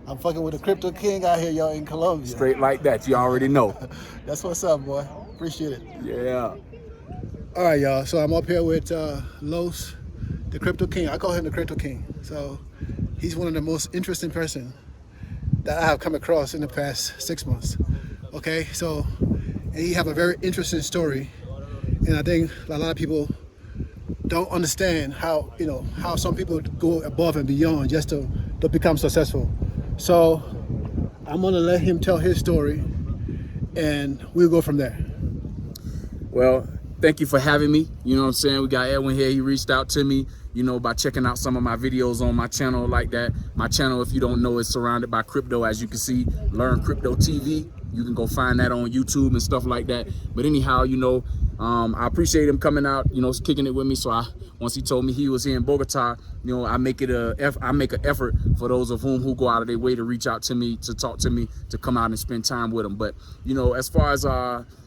I'm fucking with the Crypto King out here, y'all, in Colombia. Straight like that. You already know. That's what's up, boy. Appreciate it. Yeah. All right, y'all. So I'm up here with Los, the Crypto King. I call him the Crypto King. So he's one of the most interesting person that I have come across in the past 6 months. Okay, so and he have a very interesting story, and I think a lot of people don't understand how how some people go above and beyond just to become successful. So I'm gonna let him tell his story, and we'll go from there. Well, thank you for having me. You know what I'm saying? We got Edwin here. He reached out to me, by checking out some of my videos on my channel like that. My channel, if you don't know, is surrounded by crypto. As you can see, LearnCryptoTV. You can go find that on YouTube and stuff like that. But anyhow, I appreciate him coming out, kicking it with me. So once he told me he was here in Bogota, I make an effort for those of who go out of their way to reach out to me, to talk to me, to come out and spend time with them. But, as far as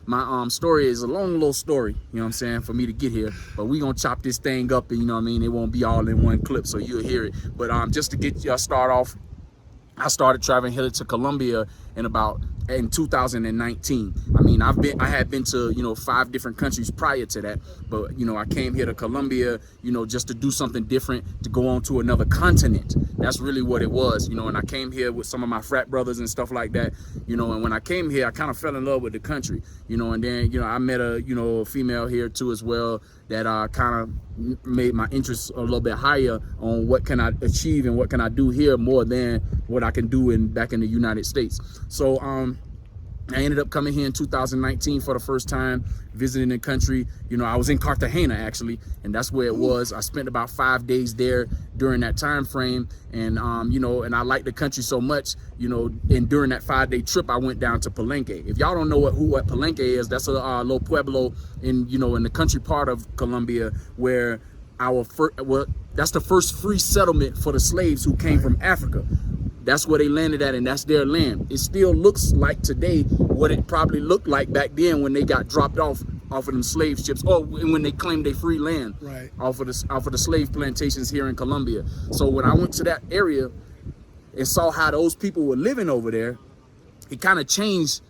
my story is a long little story, for me to get here. But we gonna chop this thing up, and it won't be all in one clip, so you'll hear it. But just to get y'all start off, I started traveling here to Colombia in 2019. I had been to 5 different countries prior to that, but I came here to Colombia just to do something different, to go on to another continent. That's really what it was, and I came here with some of my frat brothers and stuff like that, and when I came here I kind of fell in love with the country, and then I met a female here too as well that kind of made my interest a little bit higher on what can I achieve and what can I do here more than what I can do back in the United States. So I ended up coming here in 2019 for the first time, visiting the country. I was in Cartagena actually, and that's where it was. I spent about 5 days there during that time frame, and and I liked the country so much, and during that 5-day trip I went down to Palenque. If y'all don't know what Palenque is, that's a little pueblo in in the country part of Colombia where that's the first free settlement for the slaves who came from Africa. That's where they landed at, and that's their land. It still looks like today what it probably looked like back then when they got dropped off of them slave ships, or when they claimed they free land, right, off of the slave plantations here in Colombia. So when I went to that area and saw how those people were living over there, it kind of changed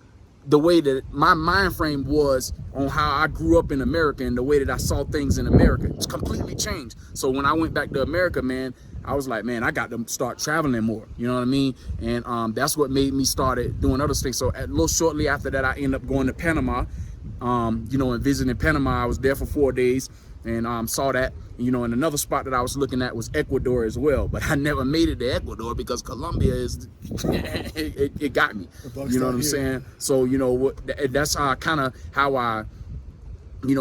the way that my mind frame was on how I grew up in America and the way that I saw things in America. It's completely changed. So when I went back to America, man, I was like, man, I got to start traveling more. You know what I mean? And that's what made me started doing other things. So a little shortly after that, I ended up going to Panama, and visiting Panama. I was there for 4 days and saw that, and another spot that I was looking at was Ecuador as well. But I never made it to Ecuador because Colombia is, it got me. You know what I'm saying? So, that's how I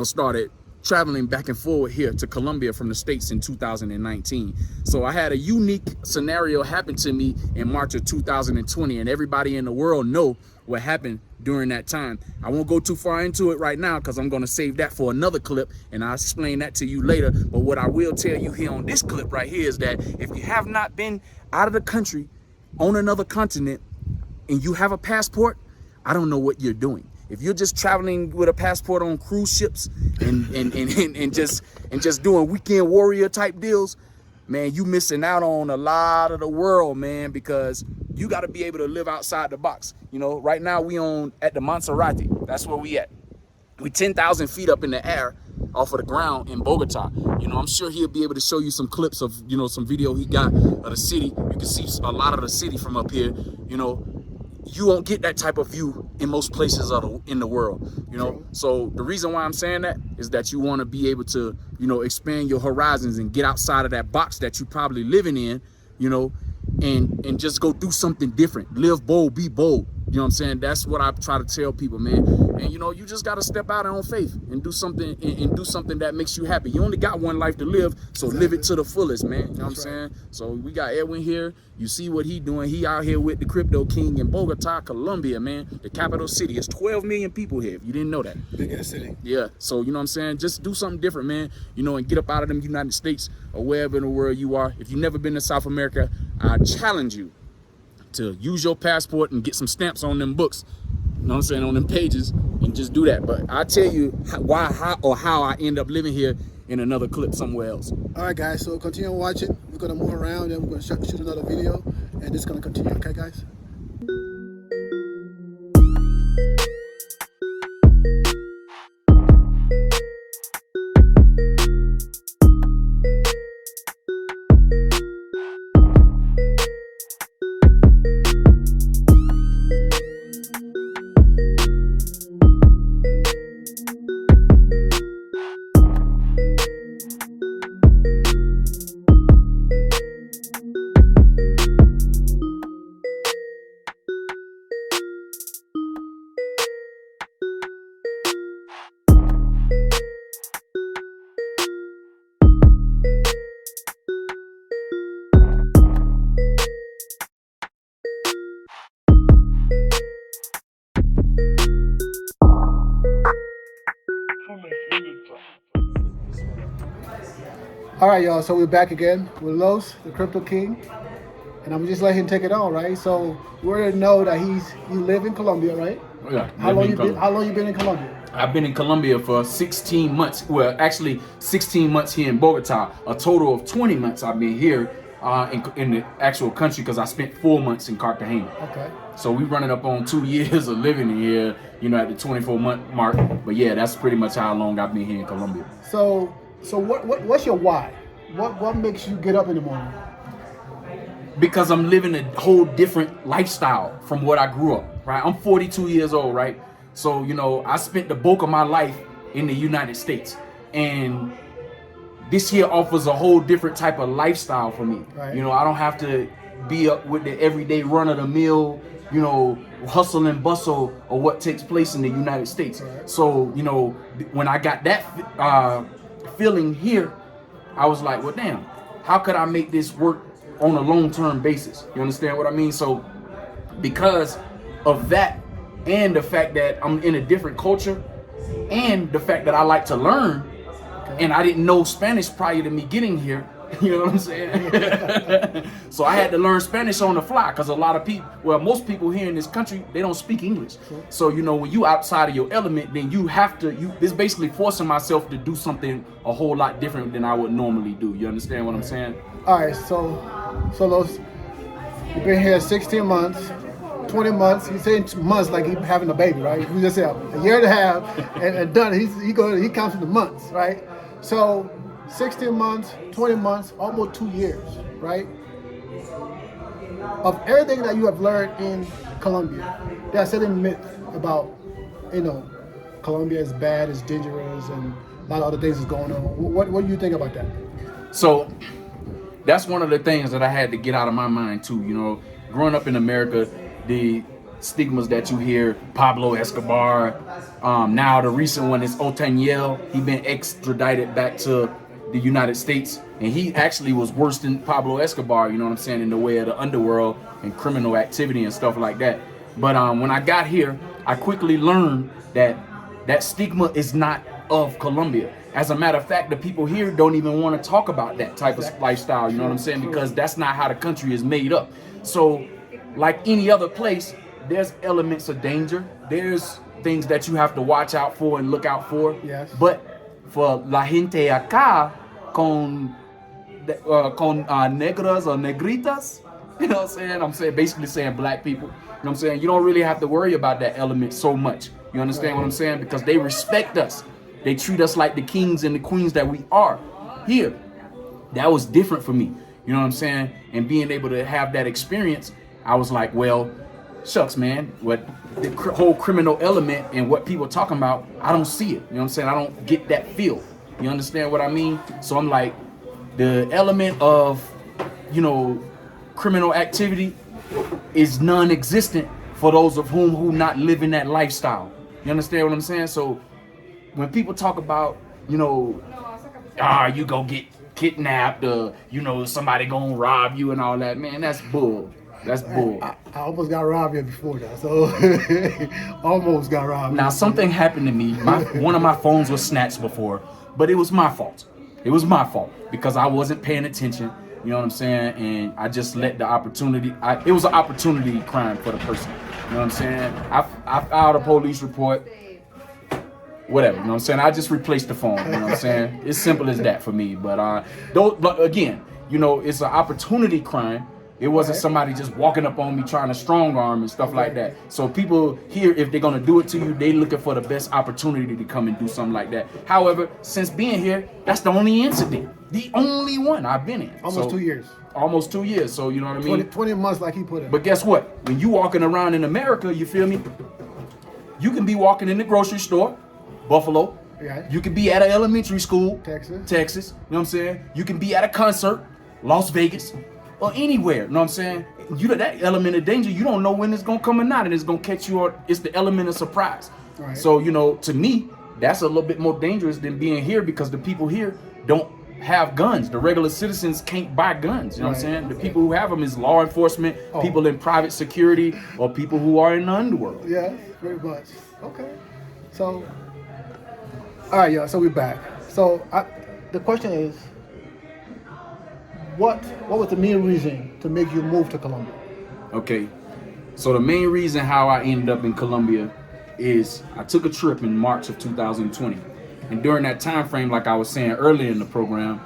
started traveling back and forward here to Colombia from the States in 2019. So I had a unique scenario happen to me in March of 2020, and everybody in the world know what happened during that time. I won't go too far into it right now because I'm going to save that for another clip, and I'll explain that to you later. But what I will tell you here on this clip right here is that if you have not been out of the country on another continent and you have a passport, I don't know what you're doing. If you're just traveling with a passport on cruise ships and just doing weekend warrior type deals, man, you missing out on a lot of the world, man, because you got to be able to live outside the box. Right now we at the Monserrate. That's where we at. We 10,000 feet up in the air off of the ground in Bogota. I'm sure he'll be able to show you some clips of, some video he got of the city. You can see a lot of the city from up here. You won't get that type of view in most places in the world, So the reason why I'm saying that is that you want to be able to, expand your horizons and get outside of that box that you probably living in, and just go do something different. Live bold, be bold. You know what I'm saying? That's what I try to tell people, man. And you just got to step out on faith and do something and do something that makes you happy. You only got one life to live, so live it to the fullest, man. You know what I'm saying? So we got Edwin here. You see what he doing. He out here with the Crypto King in Bogota, Colombia, man. The capital city. It's 12 million people here, if you didn't know that. Big ass city. Yeah. So, you know what I'm saying? Just do something different, man. And get up out of them United States or wherever in the world you are. If you've never been to South America, I challenge you to use your passport and get some stamps on them books, you know what I'm saying, on them pages, and just do that. But I'll tell you how I end up living here in another clip somewhere else. All right, guys, so continue watching. We're going to move around and we're going to shoot another video, and then it's gonna continue. Okay, guys. All right, y'all. So we're back again with Los, the Crypto King, and I'm just letting him take it on, right? So we already know that you live in Colombia, right? Yeah. How long you been in Colombia? I've been in Colombia for 16 months. Well, actually 16 months here in Bogota. A total of 20 months I've been here in the actual country, because I spent 4 months in Cartagena. Okay. So we running up on 2 years of living here, you know, at the 24-month mark. But yeah, that's pretty much how long I've been here in Colombia. So what's your why? What makes you get up in the morning? Because I'm living a whole different lifestyle from what I grew up, right? I'm 42 years old, right? So, you know, I spent the bulk of my life in the United States, and this here offers a whole different type of lifestyle for me. Right. You know, I don't have to be up with the everyday run of the mill, you know, hustle and bustle of what takes place in the United States. Right. So, you know, when I got that feeling here, I was like, well, damn, how could I make this work on a long-term basis? You understand what I mean? So because of that, and the fact that I'm in a different culture, and the fact that I like to learn, and I didn't know Spanish prior to me getting here, you know what I'm saying? So I had to learn Spanish on the fly, because a lot of people, well, most people here in this country, they don't speak English. So, you know, when you outside of your element, then you have to, it's basically forcing myself to do something a whole lot different than I would normally do. You understand what I'm saying? All right, so Los, you've been here 16 months, 20 months. He's saying months like he's having a baby, right? You just said a year and a half and done. He counts in the months, right? So 16 months, 20 months, almost 2 years, right? Of everything that you have learned in Colombia, there are certain myths about, you know, Colombia is bad, it's dangerous, and a lot of other things is going on. What do you think about that? So that's one of the things that I had to get out of my mind too. You know, growing up in America, the stigmas that you hear, Pablo Escobar, now the recent one is Otaniel. He been extradited back to the United States, and he actually was worse than Pablo Escobar, you know what I'm saying, in the way of the underworld and criminal activity and stuff like that. But when I got here, I quickly learned that that stigma is not of Colombia. As a matter of fact, the people here don't even want to talk about that type of lifestyle, you know what I'm saying, because that's not how the country is made up. So like any other place, there's elements of danger. There's things that you have to watch out for and look out for. Yes. But for la gente acá con negras or negritas, you know what I'm saying? I'm saying basically saying black people. You know what I'm saying? You don't really have to worry about that element so much. You understand what I'm saying? Because they respect us. They treat us like the kings and the queens that we are here. That was different for me. You know what I'm saying? And being able to have that experience, I was like, well, shucks, man, what the whole criminal element and what people talking about, I don't see it. You know what I'm saying? I don't get that feel. You understand what I mean? So I'm like, the element of, you know, criminal activity is non-existent for those of whom who not living that lifestyle. You understand what I'm saying? So when people talk about, you know, you go get kidnapped, or, you know, somebody gonna rob you and all that, man, that's bull. That's bull. I almost got robbed here before that, so almost got robbed. Now something happened to me. One of my phones was snatched before, but it was my fault. It was my fault because I wasn't paying attention. You know what I'm saying? And I just let the opportunity. It was an opportunity crime for the person. You know what I'm saying? I filed a police report. Whatever. You know what I'm saying? I just replaced the phone. You know what I'm saying? It's simple as that for me. But again, you know, it's an opportunity crime. It wasn't Right. somebody just walking up on me trying to strong arm and stuff like that. So people here, if they're gonna do it to you, they looking for the best opportunity to come and do something like that. However, since being here, that's the only incident, the only one I've been in. Almost 2 years. Almost 2 years. So you know what I mean? 20 months, like he put it. But guess what? When you walking around in America, you feel me? You can be walking in the grocery store, Buffalo. Right. You can be at an elementary school, Texas. You know what I'm saying? You can be at a concert, Las Vegas, or anywhere. You know what I'm saying? You that element of danger, you don't know when it's gonna come or not, and it's gonna catch you. It's the element of surprise. Right. So you know, to me, that's a little bit more dangerous than being here because the people here don't have guns. The regular citizens can't buy guns. You know what I'm saying? The people who have them is law enforcement, people in private security, or people who are in the underworld. Yeah, very much. Okay. So, all right, y'all. So we're back. So the question is, what was the main reason to make you move to Colombia? Okay. So the main reason how I ended up in Colombia is I took a trip in March of 2020. And during that time frame, like I was saying earlier in the program,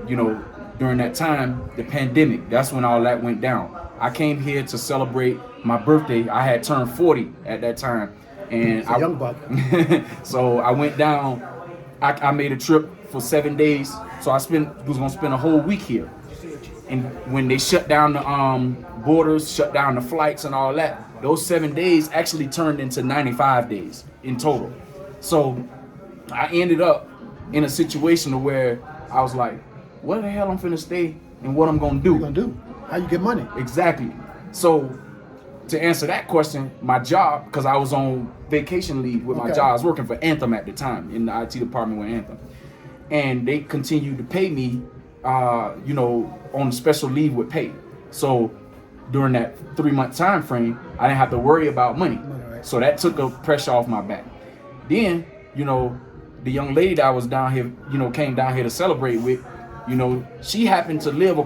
you know, during that time, the pandemic, that's when all that went down. I came here to celebrate my birthday. I had turned 40 at that time. And a young buck. So I went down, I made a trip for 7 days. So I was gonna spend a whole week here. And when they shut down the borders, shut down the flights and all that, those 7 days actually turned into 95 days in total. So I ended up in a situation where I was like, what the hell I'm finna stay and what I'm gonna do? What you gonna do? How you get money? Exactly. So to answer that question, my job, because I was on vacation leave with my job, I was working for Anthem at the time in the IT department with Anthem. And they continued to pay me, you know, on special leave with pay. So during that 3-month time frame, I didn't have to worry about money. Right. So that took a pressure off my back. Then, you know, the young lady that I was down here, you know, came down here to celebrate with, you know, she happened to live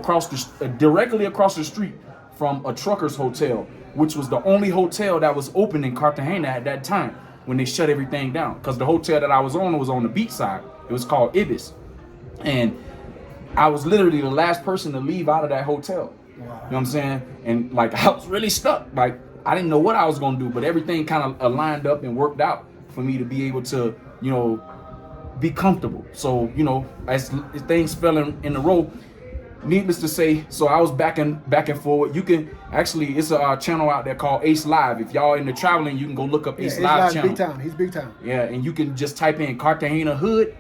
directly across the street from a trucker's hotel, which was the only hotel that was open in Cartagena at that time when they shut everything down. Because the hotel that I was on the beach side. It was called Ibis. And I was literally the last person to leave out of that hotel. Wow. You know what I'm saying? And like, I was really stuck. Like, I didn't know what I was gonna do, but everything kind of aligned up and worked out for me to be able to, you know, be comfortable. So, you know, as things fell in a row, needless to say, so I was back and forward. You can actually, it's a channel out there called Ace Live. If y'all into traveling, you can go look up Ace Live channel. Big time. He's big time. Yeah, and you can just type in Cartagena Hood,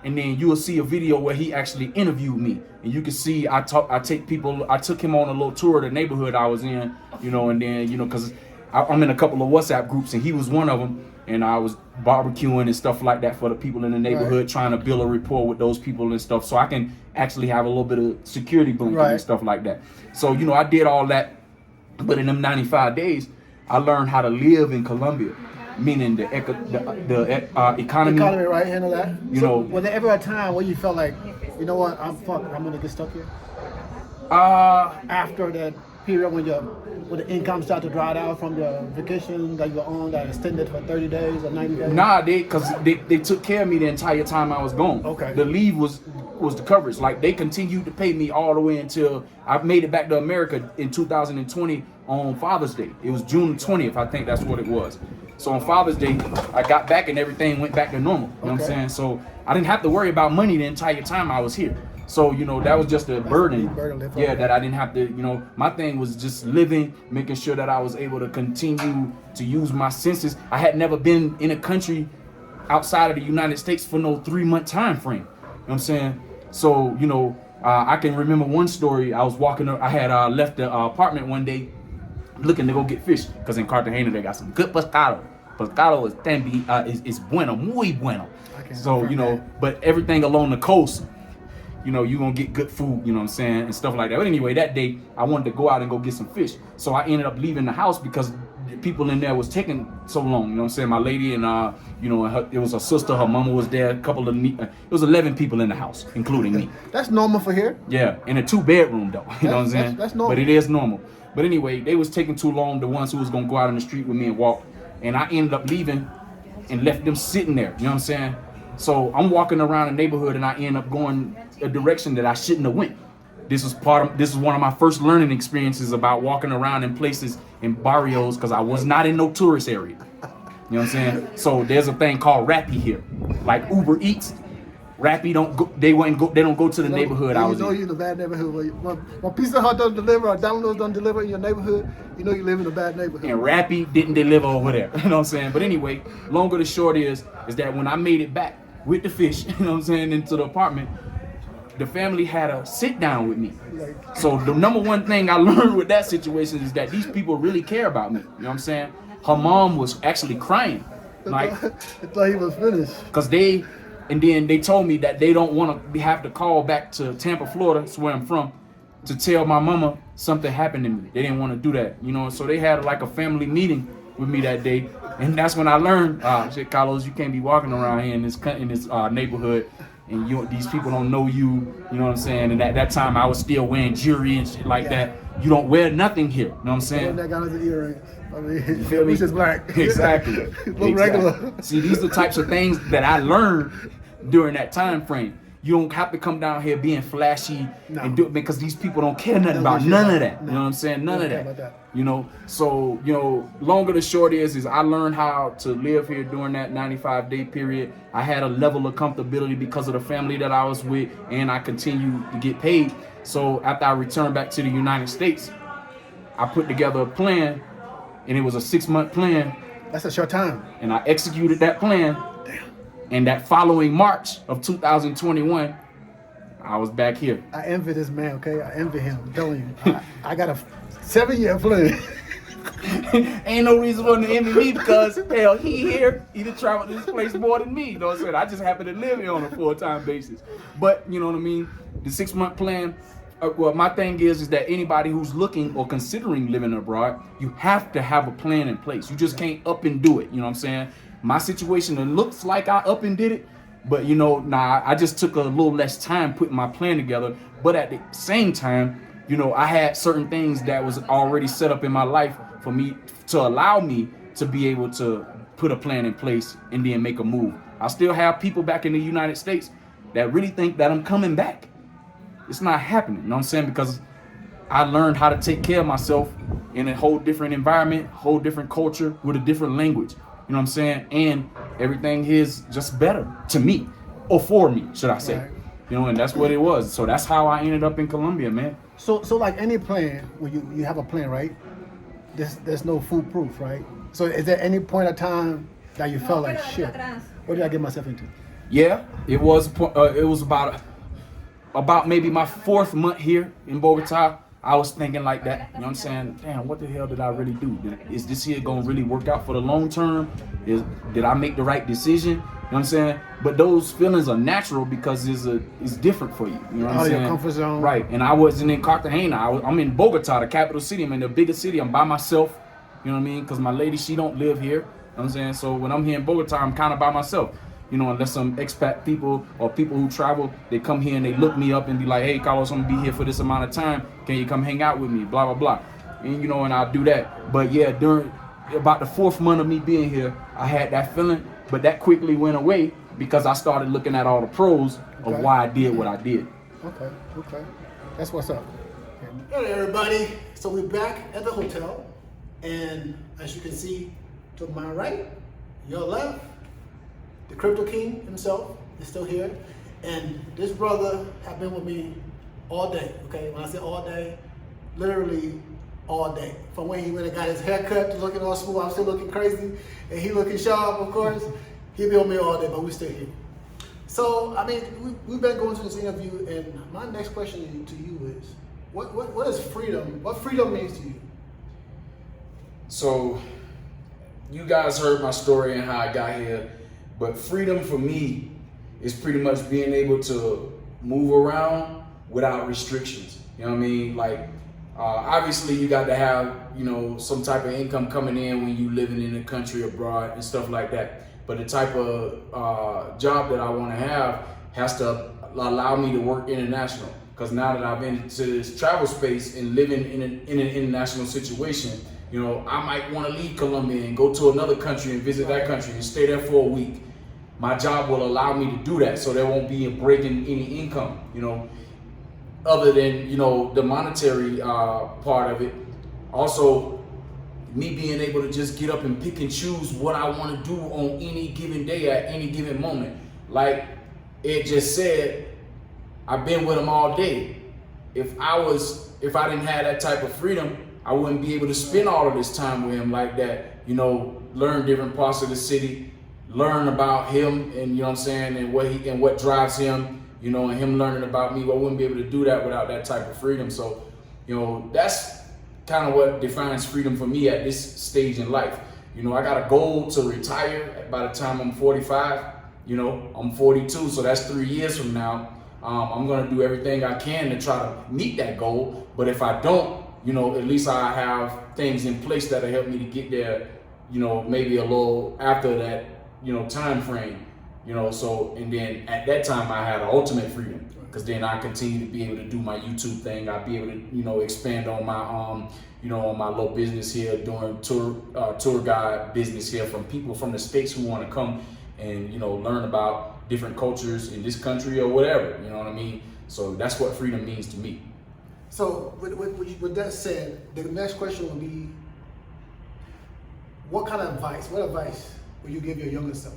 and then you will see a video where he actually interviewed me. And you can see I took him on a little tour of the neighborhood I was in, you know, and then, you know, because I'm in a couple of WhatsApp groups and he was one of them. And I was barbecuing and stuff like that for the people in the neighborhood, trying to build a rapport with those people and stuff, so I can actually have a little bit of security blanket and stuff like that. So, you know, I did all that, but in them 95 days, I learned how to live in Colombia, meaning the economy. Economy, right? Handle that. You know, was there ever a time where you felt like, you know what, I'm gonna get stuck here? After that period when the income started to dry out from the vacation that you were on that extended for 30 days or 90 days? Nah, because they took care of me the entire time I was gone. Okay. The leave was the coverage. Like, they continued to pay me all the way until I made it back to America in 2020 on Father's Day. It was June 20th, I think that's what it was. So on Father's Day, I got back and everything went back to normal. You know what I'm saying? So I didn't have to worry about money the entire time I was here. So, you know, that was just a burden. Yeah, that I didn't have to, you know, my thing was just living, making sure that I was able to continue to use my senses. I had never been in a country outside of the United States for no 3-month time frame. You know what I'm saying? So, you know, I can remember one story. I was walking up, I had left the apartment one day looking to go get fish, because in Cartagena they got some good pescado. Pescado is bueno, muy bueno. So, you know, but everything along the coast, you know, you're gonna get good food, you know what I'm saying, and stuff like that. But anyway, that day I wanted to go out and go get some fish. So I ended up leaving the house because the people in there was taking so long, you know what I'm saying. My lady and you know, it was her sister, her mama was there, it was 11 people in the house, including me. That's normal for here. Yeah, in a 2-bedroom though, you know what I'm saying. That's normal. But it is normal. But anyway, they was taking too long, the ones who was gonna go out on the street with me and walk, and I ended up leaving and left them sitting there, you know what I'm saying. So I'm walking around the neighborhood and I end up going a direction that I shouldn't have went. this is one of my first learning experiences about walking around in places in barrios, because I was not in no tourist area. You know what I'm saying? So there's a thing called Rappi here, like Uber Eats. Rappi don't go. They don't go to the neighborhood I was in. You know you're in a bad neighborhood. When Pizza Hut doesn't deliver or Domino's don't deliver in your neighborhood, you know you live in a bad neighborhood. And Rappi didn't deliver over there. You know what I'm saying? But anyway, longer the short is that when I made it back with the fish, you know what I'm saying, into the apartment, the family had a sit down with me. So the number one thing I learned with that situation is that these people really care about me. You know what I'm saying? Her mom was actually crying, like, I thought he was finished. because and then they told me that they don't want to have to call back to Tampa, Florida, that's where I'm from, to tell my mama something happened to me. They didn't want to do that, you know. So they had like a family meeting with me that day, and that's when I learned, shit, Carlos, you can't be walking around here in this neighborhood, and these people don't know you. You know what I'm saying? And at that time, I was still wearing jewelry and shit like that. You don't wear nothing here. You know what I'm saying? That guy has the earrings. I mean, You feel me? he's just black. Exactly. Look regular. See, these are the types of things that I learned during that time frame. You don't have to come down here being flashy and do it, because these people don't care nothing about none of that. You know what I'm saying? None of that. You know, so, you know, longer the short is I learned how to live here during that 95-day period. I had a level of comfortability because of the family that I was with, and I continued to get paid. So after I returned back to the United States, I put together a plan, and it was a 6-month plan. That's a short time. And I executed that plan. And that following March of 2021, I was back here. I envy this man, okay? I envy him. I'm telling you. I got a 7-year plan. Ain't no reason for him to envy me, because, hell, he here. He done traveled to this place more than me. You know what I'm saying? I just happen to live here on a full-time basis. But, you know what I mean? The 6-month plan, well, my thing is that anybody who's looking or considering living abroad, you have to have a plan in place. You just can't up and do it. You know what I'm saying? My situation, it looks like I up and did it, but you know, I just took a little less time putting my plan together. But at the same time, you know, I had certain things that was already set up in my life for me to allow me to be able to put a plan in place and then make a move. I still have people back in the United States that really think that I'm coming back. It's not happening, you know what I'm saying? Because I learned how to take care of myself in a whole different environment, whole different culture with a different language. You know what I'm saying? And everything is just better to me, or for me, should I say. Right. You know, and that's what it was. So that's how I ended up in Colombia, man. So like any plan, when you have a plan, right? There's no foolproof, right? So is there any point of time that you felt like, shit, what did I get myself into? Yeah, it was about maybe my 4th month here in Bogota. I was thinking like that, you know what I'm saying? Damn, what the hell did I really do? Is this here gonna really work out for the long term? Did I make the right decision? You know what I'm saying? But those feelings are natural because it's different for you. You know what I'm saying? Your comfort zone. Right. And I wasn't in Cartagena. I'm in Bogota, the capital city. I'm in the biggest city. I'm by myself. You know what I mean? Because my lady, she don't live here. You know what I'm saying? So when I'm here in Bogota, I'm kind of by myself. You know, unless some expat people or people who travel, they come here and they look me up and be like, hey, Carlos, I'm gonna be here for this amount of time. Can you come hang out with me? Blah, blah, blah. And, you know, and I'll do that. But yeah, during about the 4th month of me being here, I had that feeling, but that quickly went away because I started looking at all the pros of why I did what I did. Okay. That's what's up. Hey, everybody. So we're back at the hotel. And as you can see, to my right, your left, the Crypto King himself is still here, and this brother have been with me all day, okay? When I say all day, literally all day. From when he went and got his haircut to looking all smooth, I'm still looking crazy, and he looking sharp, of course. He'll be on me all day, but we're still here. So, I mean, we've been going through this interview, and my next question to you is, what is freedom? What freedom means to you? So, you guys heard my story and how I got here. But freedom for me is pretty much being able to move around without restrictions. You know what I mean? Like, obviously you got to have, you know, some type of income coming in when you living in the country abroad and stuff like that. But the type of job that I want to have has to allow me to work international. Because now that I've been into this travel space and living in an international situation, you know, I might want to leave Colombia and go to another country and visit that country and stay there for a week. My job will allow me to do that, so there won't be a break in any income. You know, other than, you know, the monetary part of it, also me being able to just get up and pick and choose what I want to do on any given day at any given moment. Like Ed just said, I've been with him all day. If I didn't have that type of freedom, I wouldn't be able to spend all of this time with him like that, you know, learn different parts of the city, learn about him, and you know what I'm saying, and what drives him, you know, and him learning about me. I wouldn't be able to do that without that type of freedom. So, you know, that's kind of what defines freedom for me at this stage in life. You know, I got a goal to retire by the time I'm 45. You know, I'm 42, so that's 3 years from now. I'm gonna do everything I can to try to meet that goal. But if I don't, you know, at least I have things in place that'll help me to get there, you know, maybe a little after that, you know, time frame. You know, so, and then at that time I had ultimate freedom, because then I continue to be able to do my YouTube thing. I'll be able to, you know, expand on my, you know, on my little business here, doing tour guide business here from people from the States who want to come and, you know, learn about different cultures in this country or whatever, you know what I mean? So that's what freedom means to me. So with that said, the next question would be, what advice would you give your younger self?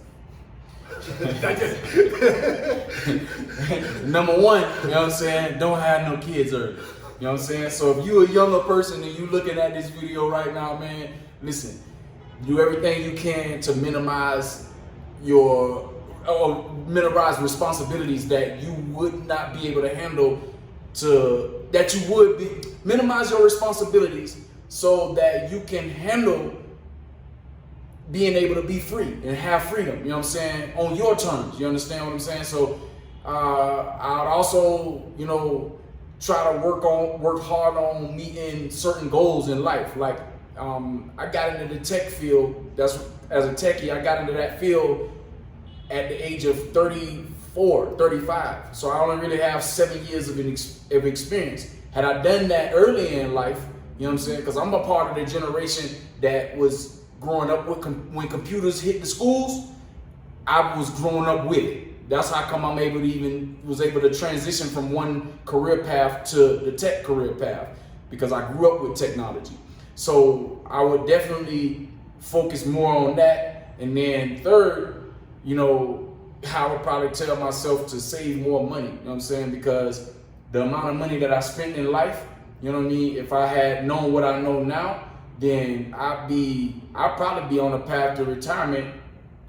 Number one, you know what I'm saying, don't have no kids early. You know what I'm saying? So if you're a younger person and you looking at this video right now, man, listen, do everything you can to minimize minimize responsibilities that you would not be able to handle, minimize your responsibilities so that you can handle being able to be free and have freedom, you know what I'm saying, on your terms. You understand what I'm saying? So I'd also, you know, try to work hard on meeting certain goals in life. Like I got into the tech field. As a techie, I got into that field at the age of 34, 35. So I only really have 7 years of experience. Had I done that early in life, you know what I'm saying? Because I'm a part of the generation that was growing up with when computers hit the schools. I was growing up with it. That's how come I'm able to transition from one career path to the tech career path, because I grew up with technology. So I would definitely focus more on that. And then third, you know, I would probably tell myself to save more money, you know what I'm saying? Because the amount of money that I spent in life, you know what I mean? If I had known what I know now, then I'd probably be on a path to retirement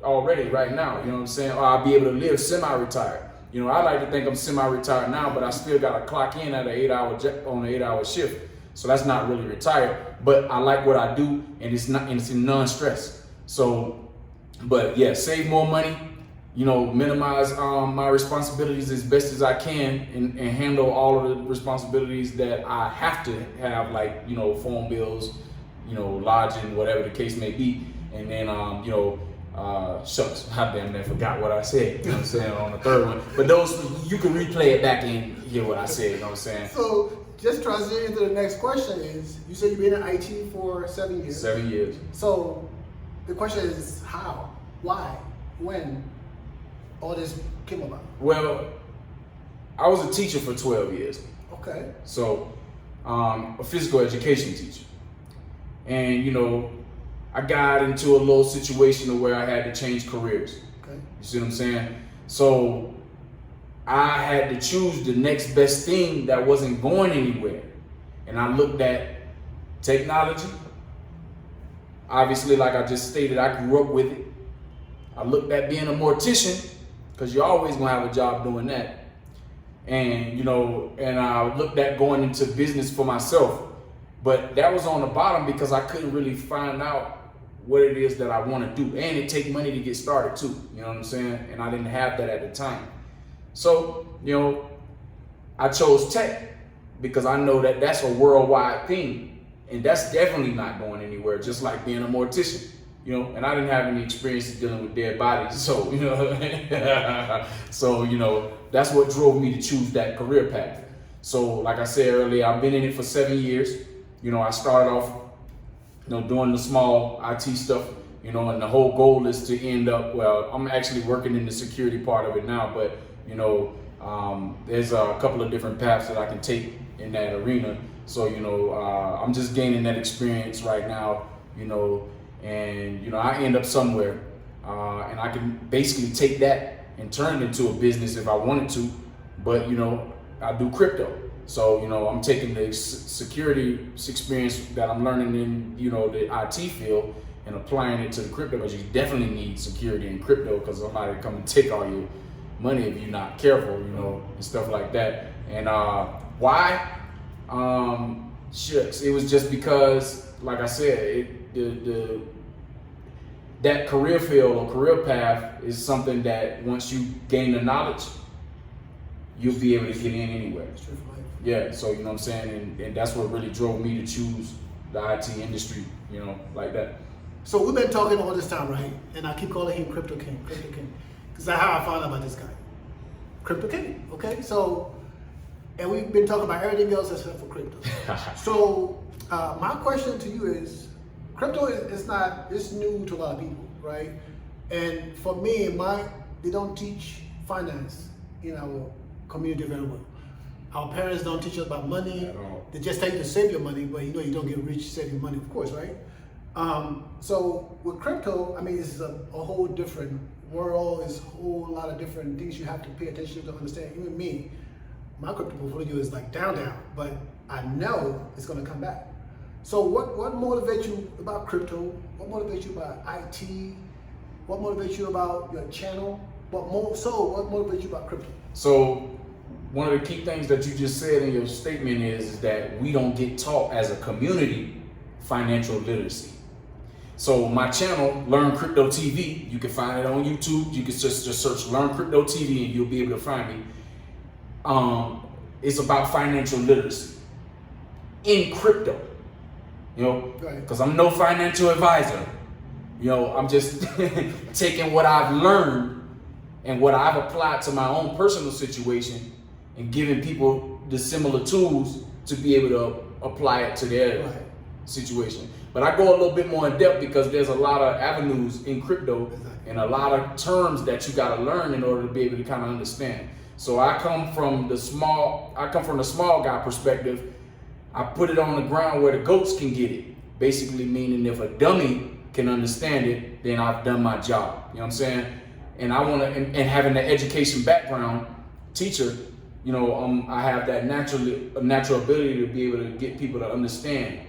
already right now, you know what I'm saying? Or I'll be able to live semi-retired. You know, I like to think I'm semi-retired now, but I still got to clock in at an 8-hour shift. So that's not really retired, but I like what I do, and it's in non-stress. So, but yeah, save more money, you know, minimize my responsibilities as best as I can, and handle all of the responsibilities that I have to have, like, you know, phone bills, you know, lodging, whatever the case may be. And then, you know, shucks, I damn near forgot what I said, you know what I'm saying, on the third one. But those, you can replay it back and hear what I said, you know what I'm saying? So, just transitioning to the next question is, you said you've been in IT for 7 years. 7 years. So, the question is how, why, when all this came about? Well, I was a teacher for 12 years. Okay. So, a physical education teacher. And, you know, I got into a little situation where I had to change careers. Okay. You see what I'm saying? So I had to choose the next best thing that wasn't going anywhere. And I looked at technology. Obviously, like I just stated, I grew up with it. I looked at being a mortician, because you're always gonna have a job doing that. And, you know, and I looked at going into business for myself. But that was on the bottom because I couldn't really find out what it is that I want to do. And it takes money to get started too, you know what I'm saying? And I didn't have that at the time. So, you know, I chose tech because I know that that's a worldwide thing. And that's definitely not going anywhere, just like being a mortician, you know? And I didn't have any experience dealing with dead bodies. So, you know, so, you know, that's what drove me to choose that career path. So, like I said earlier, I've been in it for 7 years. You know, I started off, you know, doing the small IT stuff, you know, and the whole goal is to end up, well, I'm actually working in the security part of it now, but, you know, There's a couple of different paths that I can take in that arena. So, I'm just gaining that experience right now, and, I end up somewhere, and I can basically take that and turn it into a business if I wanted to, but, I do crypto. So, I'm taking the security experience that I'm learning in, the IT field and applying it to the crypto, because you definitely need security in crypto, because somebody come and take all your money if you're not careful, and stuff like that. And why? Shucks, it was just because, like I said, that career field or career path is something that once you gain the knowledge, you'll be able to get in anywhere. Yeah, so you know what I'm saying, and that's what really drove me to choose the IT industry, like that. So we've been talking all this time, right? And I keep calling him Crypto King, because that's how I found out about this guy, Crypto King. Okay, so, and we've been talking about everything else except for crypto. So my question to you is, crypto it's new to a lot of people, right? And for me, they don't teach finance in our community very well. Our parents don't teach us about money. They just tell you to save your money, but you don't get rich saving money, of course, right? So with crypto, it's a whole different world. It's a whole lot of different things you have to pay attention to understand. Even me, my crypto portfolio is like down, but I know it's gonna come back. So what motivates you about crypto? What motivates you about IT? What motivates you about your channel? What motivates you about crypto? So one of the key things that you just said in your statement is that we don't get taught as a community financial literacy. So my channel, LearnCryptoTV, you can find it on YouTube. You can just search LearnCryptoTV and you'll be able to find me. It's about financial literacy in crypto, because I'm no financial advisor. I'm just taking what I've learned and what I've applied to my own personal situation and giving people the similar tools to be able to apply it to their situation. But I go a little bit more in depth because there's a lot of avenues in crypto and a lot of terms that you got to learn in order to be able to kind of understand. So I come from the small guy perspective. I put it on the ground where the goats can get it. Basically meaning if a dummy can understand it, then I've done my job. You know what I'm saying? And I want to, and having the education background, teacher, I have that natural ability to be able to get people to understand,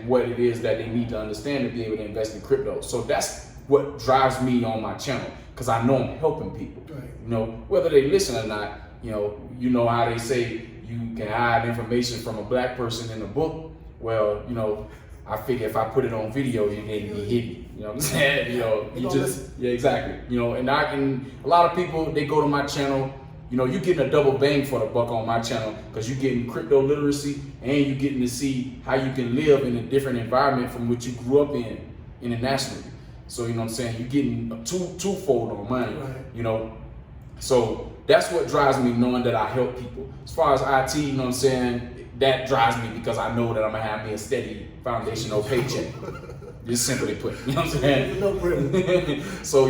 what it is that they need to understand to be able to invest in crypto. So that's what drives me on my channel, because I know I'm helping people. Right. Whether they listen or not, how they say you can hide information from a black person in a book. Well, I figure if I put it on video, you're going to be hidden. You know what I'm saying? Yeah, exactly. And a lot of people, they go to my channel, you're getting a double bang for the buck on my channel, because you're getting crypto literacy and you're getting to see how you can live in a different environment from what you grew up in internationally. So, you're getting twofold on mine, So that's what drives me, knowing that I help people. As far as IT, that drives me because I know that I'm gonna have me a steady foundational paycheck. Just simply put, you know what I'm saying? No problem. So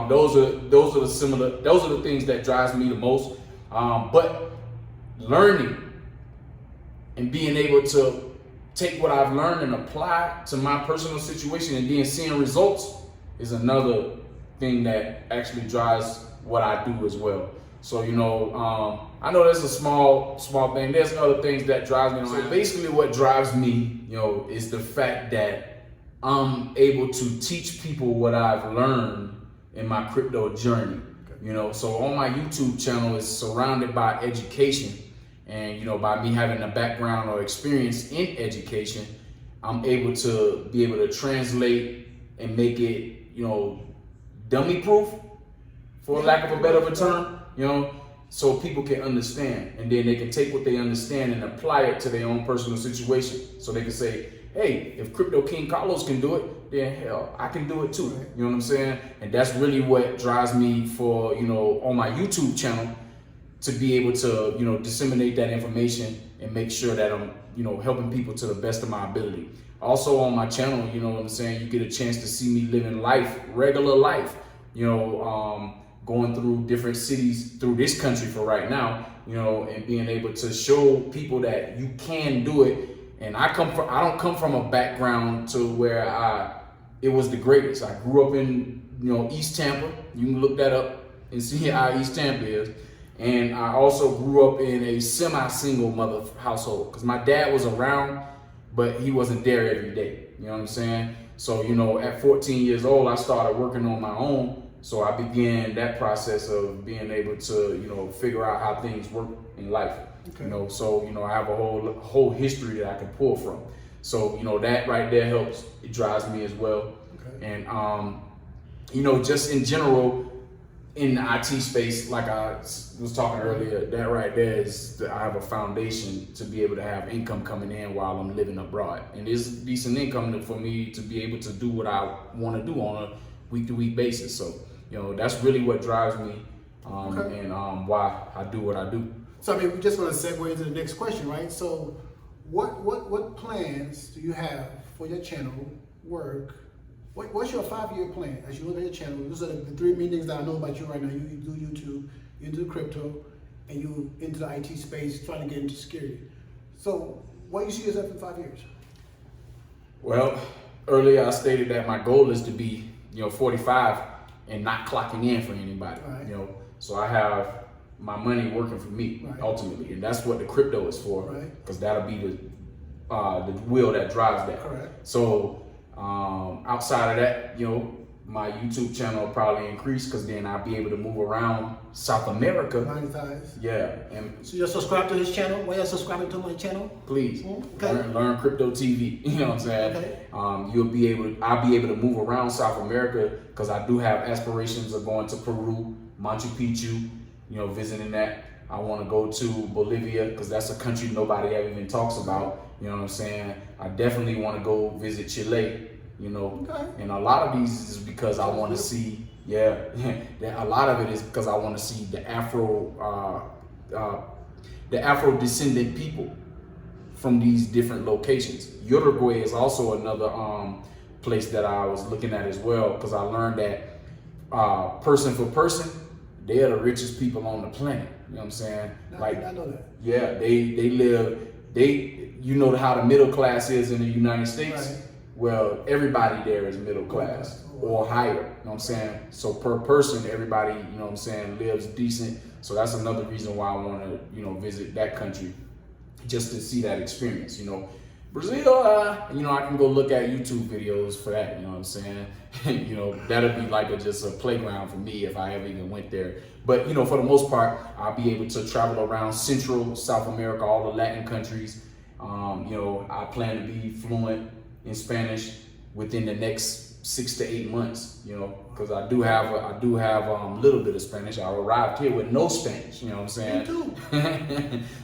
those are the things that drives me the most. But learning and being able to take what I've learned and apply to my personal situation and then seeing results is another thing that actually drives what I do as well. So I know that's a small thing. There's other things that drives me. So basically, what drives me, is the fact that I'm able to teach people what I've learned in my crypto journey. So on my YouTube channel is surrounded by education, and by me having a background or experience in education, I'm able to translate and make it, dummy proof, for lack of a better term, so people can understand, and then they can take what they understand and apply it to their own personal situation. So they can say, hey, if Crypto King Carlos can do it, then hell, I can do it too. You know what I'm saying? And that's really what drives me for, on my YouTube channel, to be able to, disseminate that information and make sure that I'm, helping people to the best of my ability. Also on my channel, you get a chance to see me living life, regular life, going through different cities through this country for right now, you know, and being able to show people that you can do it. And I don't come from a background to where it was the greatest. I grew up in, you know, East Tampa. You can look that up and see how East Tampa is. And I also grew up in a semi-single mother household because my dad was around, but he wasn't there every day. You know what I'm saying? So, you know, at 14 years old, I started working on my own. So I began that process of being able to, you know, figure out how things work in life. Okay. You know, so, you know, I have a whole history that I can pull from. So, you know, that right there helps. It drives me as well. Okay. And, you know, just in general, in the IT space, like I was talking earlier, that right there is that I have a foundation to be able to have income coming in while I'm living abroad. And it's decent income for me to be able to do what I want to do on a week-to-week basis. So, you know, that's really what drives me and why I do what I do. So, I mean, we just want to segue into the next question, right? So, what plans do you have for your channel, work? What's your 5-year plan as you look at your channel? Those are the 3 main things that I know about you right now. You do YouTube, you into crypto, and you into the IT space, trying to get into security. So, what do you see yourself in 5 years? Well, earlier I stated that my goal is to be, you know, 45 and not clocking in for anybody. Right. You know, so I have my money working for me ultimately, and that's what the crypto is for. Because that'll be the wheel that drives that. Correct. So. Outside of that, you know, my YouTube channel will probably increase because then I'll be able to move around South America. Monetize. Yeah. And so you're subscribed to his channel? Why are you subscribing to my channel? Please. Okay. LearnCryptoTV. You know what I'm saying? Okay. I'll be able to move around South America because I do have aspirations of going to Peru, Machu Picchu, you know, visiting that. I want to go to Bolivia because that's a country nobody ever even talks about. You know what I'm saying? I definitely want to go visit Chile, you know. Okay. And a lot of these is because I want to see, a lot of it is because I want to see the Afro descendant people from these different locations. Uruguay is also another place that I was looking at as well because I learned that person for person, they are the richest people on the planet. You know what I'm saying? I know that. Yeah, you know how the middle class is in the United States? Right. Well, everybody there is middle class or higher, you know what I'm saying? So per person, everybody, you know what I'm saying, lives decent. So that's another reason why I want to, you know, visit that country just to see that experience, you know. Brazil, you know, I can go look at YouTube videos for that, you know what I'm saying? You know, that'll be like just a playground for me if I ever even went there. But, you know, for the most part, I'll be able to travel around Central, South America, all the Latin countries. You know, I plan to be fluent in Spanish within the next 6 to 8 months, you know, because I do have a little bit of Spanish. I arrived here with no Spanish, you know what I'm saying? Me too.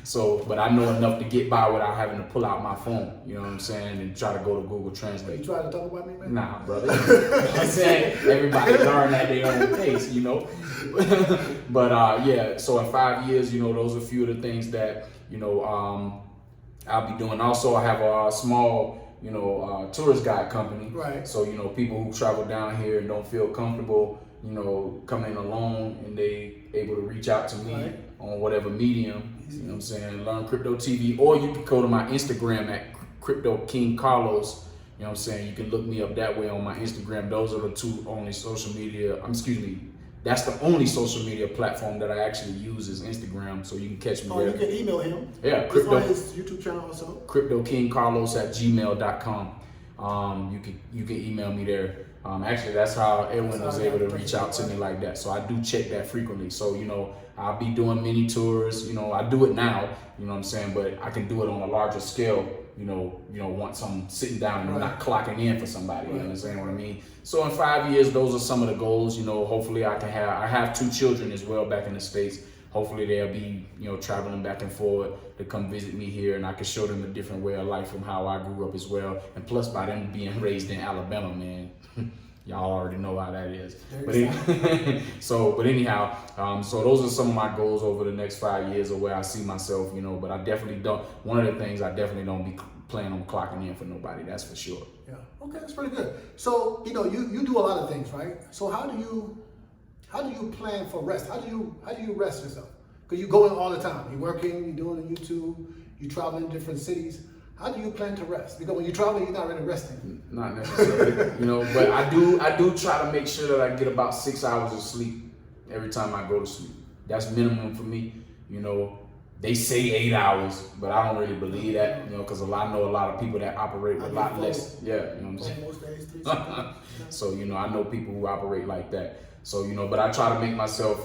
So, but I know enough to get by without having to pull out my phone, you know what I'm saying, and try to go to Google Translate. You trying to talk about me, man? Nah, brother. I'm saying everybody learn at their own pace, you know. But yeah, so in 5 years, you know, those are a few of the things that, you know, I'll be doing. Also, I have a small, you know, tourist guide company. Right. So, you know, people who travel down here and don't feel comfortable, you know, coming alone and they able to reach out to me on whatever medium, you know what I'm saying, LearnCryptoTV, or you can go to my Instagram at cryptokingcarlos. You know what I'm saying? You can look me up that way on my Instagram. Those are the two only social media, that's the only social media platform that I actually use is Instagram, so you can catch me there. You can email him. Yeah, on his YouTube channel also. cryptokingcarlos@gmail.com. You can email me there. Actually, that's how Edwin was able to reach out to me like that. So I do check that frequently. So, you know, I'll be doing mini tours. You know, I do it now, you know what I'm saying, but I can do it on a larger scale, you know, once I'm sitting down and not clocking in for somebody, you understand what I mean? So in 5 years, those are some of the goals, you know. Hopefully I have 2 children as well back in the States. Hopefully they'll be, you know, traveling back and forth to come visit me here, and I can show them a different way of life from how I grew up as well. And plus, by them being raised in Alabama, man, y'all already know how that is. But anyhow, so those are some of my goals over the next 5 years of where I see myself, you know. But I definitely don't. One of the things I definitely don't be planning on clocking in for nobody. That's for sure. Yeah. Okay, that's pretty good. So, you know, you do a lot of things, right? So how do you How do you plan for rest? How do you rest yourself? Because you're going all the time. You're working, you're doing the YouTube, you're traveling in different cities. How do you plan to rest? Because when you're traveling, you're not really resting. Not necessarily, you know, but I do try to make sure that I get about 6 hours of sleep every time I go to sleep. That's minimum for me. You know, they say 8 hours, but I don't really believe that, you know, because I know a lot of people that operate with a lot less. Yeah, you know what I'm saying? Most days, 3 something. So, you know, I know people who operate like that. So, you know, but I try to make myself,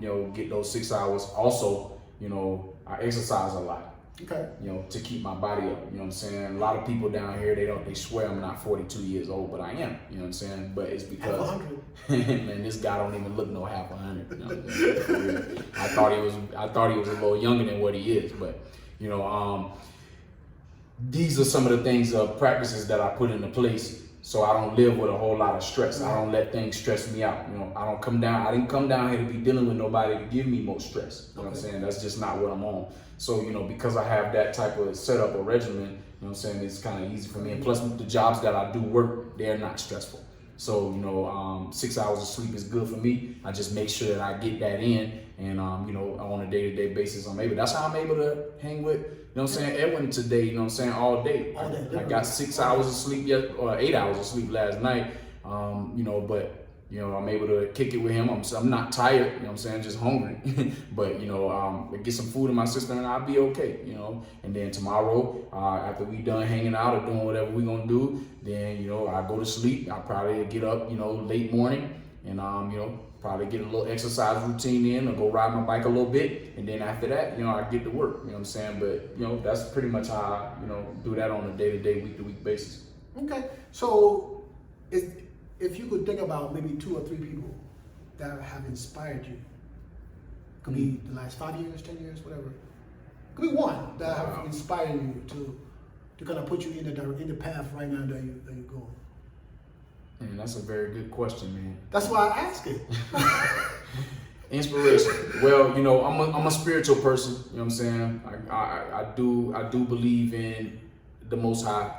you know, get those 6 hours. Also, you know, I exercise a lot. Okay. You know, to keep my body up. You know what I'm saying? A lot of people down here, they swear I'm not 42 years old, but I am. You know what I'm saying? But it's because, half 100. man, this guy don't even look no half 100. You know what I'm saying? For real. I thought he was a little younger than what he is. But, you know, these are some of the things, practices that I put into place so I don't live with a whole lot of stress. I don't let things stress me out. You know, I didn't come down here to be dealing with nobody to give me more stress. You know what I'm saying? That's just not what I'm on. So, you know, because I have that type of setup or regimen, you know what I'm saying, it's kind of easy for me. And plus the jobs that I do work, they're not stressful. So, you know, 6 hours of sleep is good for me. I just make sure that I get that in, and, you know, on a day-to-day basis, that's how I'm able to hang with, you know what I'm saying, Edwin today, you know what I'm saying, all day. I got 6 hours of sleep, or 8 hours of sleep last night, you know, but, you know, I'm able to kick it with him. I'm not tired, you know what I'm saying, just hungry. But, you know, get some food in my system and I'll be okay, you know. And then tomorrow, after we done hanging out or doing whatever we gonna do, then, you know, I go to sleep. I'll probably get up, you know, late morning and, you know, probably get a little exercise routine in or go ride my bike a little bit. And then after that, you know, I get to work, you know what I'm saying? But, you know, that's pretty much how I, you know, do that on a day-to-day, week-to-week basis. Okay, so if you could think about maybe 2 or 3 people that have inspired you, could be the last 5 years, 10 years, whatever. Could be one that have inspired you to kind of put you in the path right now that you're going. Man, that's a very good question, man. That's why I ask it. Inspiration. Well, you know, I'm a spiritual person. You know what I'm saying? I do believe in the Most High.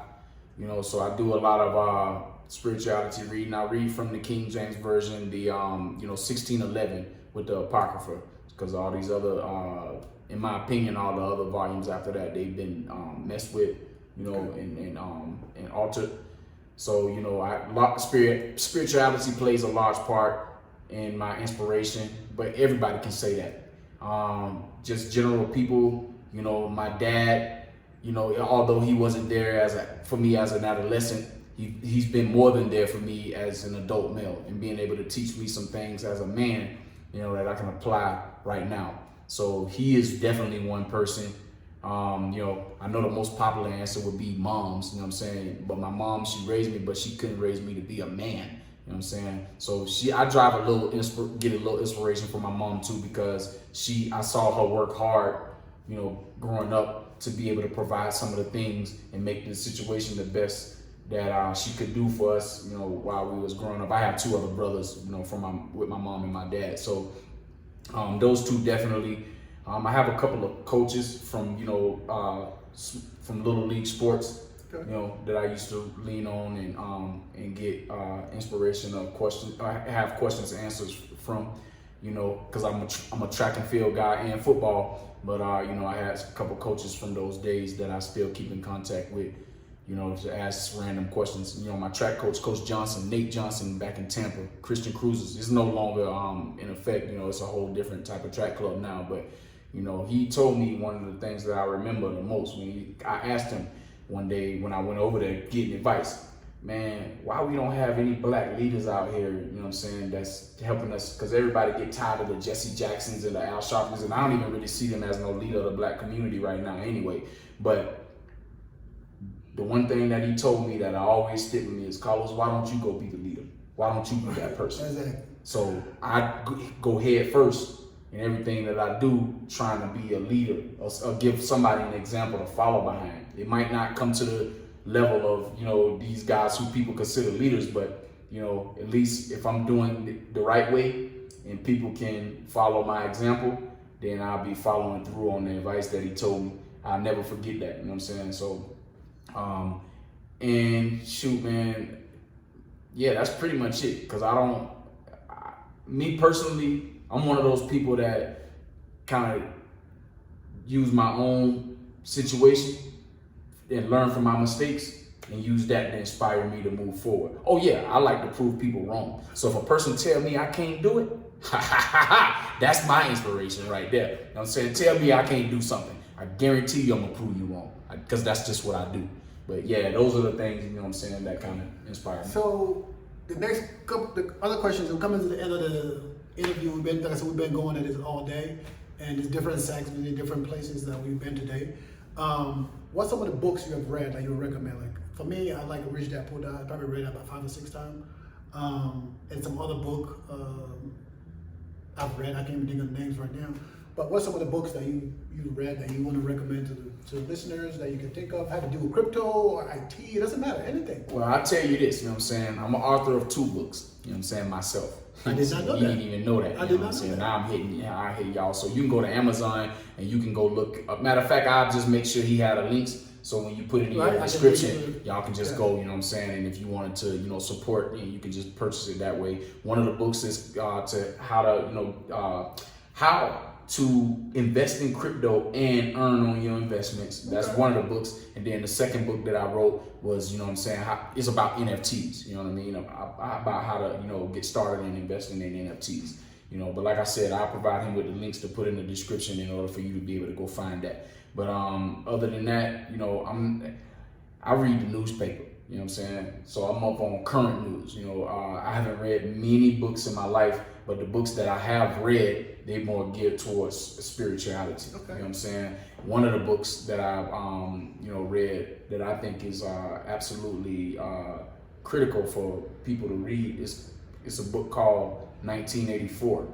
You know, so I do a lot of spirituality reading. I read from the King James Version, the you know, 1611 with the Apocrypha, because all these other, in my opinion, all the other volumes after that, they've been messed with, you know, and altered. So, you know, spirituality plays a large part in my inspiration, but everybody can say that. Just general people, you know, my dad, you know, although he wasn't there for me as an adolescent, he's been more than there for me as an adult male, and being able to teach me some things as a man, you know, that I can apply right now. So he is definitely one person. You know, I know the most popular answer would be moms, you know what I'm saying? But my mom, she raised me, but she couldn't raise me to be a man, you know what I'm saying? So I get a little inspiration from my mom too, because I saw her work hard, you know, growing up to be able to provide some of the things and make the situation the best that she could do for us, you know, while we was growing up. I have 2 other brothers, you know, with my mom and my dad. So those 2 definitely. I have a couple of coaches from, you know, from Little League sports, you know, that I used to lean on and get inspiration of questions. I have questions and answers from, you know, because I'm a track and field guy and football. But you know, I had a couple coaches from those days that I still keep in contact with, you know, to ask random questions. You know, my track coach, Coach Johnson, Nate Johnson, back in Tampa, Christian Cruisers, is no longer in effect. You know, it's a whole different type of track club now. But you know, he told me one of the things that I remember the most when I asked him one day when I went over there getting advice, man, why we don't have any black leaders out here, you know what I'm saying, that's helping us, because everybody get tired of the Jesse Jacksons and the Al Sharptons, and I don't even really see them as no leader of the black community right now anyway. But the one thing that he told me that I always stick with me is, Carlos, why don't you go be the leader? Why don't you be that person? Exactly. So I go head first in everything that I do, trying to be a leader or give somebody an example to follow behind. It might not come to the level of, you know, these guys who people consider leaders, but, you know, at least if I'm doing it the right way and people can follow my example, then I'll be following through on the advice that he told me. I'll never forget that, you know what I'm saying? So, and shoot, man, yeah, that's pretty much it. Cause me personally, I'm one of those people that kind of use my own situation and learn from my mistakes and use that to inspire me to move forward. Oh yeah, I like to prove people wrong. So if a person tell me I can't do it, that's my inspiration right there. You know what I'm saying? Tell me I can't do something. I guarantee you I'm gonna prove you wrong, because that's just what I do. But yeah, those are the things, you know what I'm saying, that kind of inspire me. So the next couple, the other questions, we're coming to the end of the interview. Like I said, we've been going at this all day, and there's different segments in different places that we've been today. What's some of the books you have read that you would recommend? Like for me, I like Rich Dad Poor Dad. I probably read that about 5 or 6 times. And some other book I've read. I can't even think of the names right now. But what's some of the books that you read that you want to recommend to the listeners that you can think of? Have to do with crypto or IT? It doesn't matter, anything. Well, I'll tell you this, you know what I'm saying? I'm an author of 2 books, you know what I'm saying, myself. I did not know that. You didn't even know that. I did not know that. Now I hit y'all. So you can go to Amazon and you can go look. Matter of fact, I'll just make sure he had a links. So when you put it in your description, y'all can just go, you know what I'm saying? And if you wanted to, you know, support, you can just purchase it that way. One of the books is to how to, you know, how to invest in crypto and earn on your investments. That's one of the books. And then the second book that I wrote was, you know what I'm saying, it's about NFTs, you know what I mean? About how to, you know, get started in investing in NFTs, you know. But like I said, I'll provide him with the links to put in the description in order for you to be able to go find that. But other than that, you know, I read the newspaper, you know what I'm saying? So I'm up on current news, you know. I haven't read many books in my life, but the books that I have read, they more geared towards spirituality. Okay. You know what I'm saying? One of the books that I've you know, read that I think is absolutely critical for people to read is a book called 1984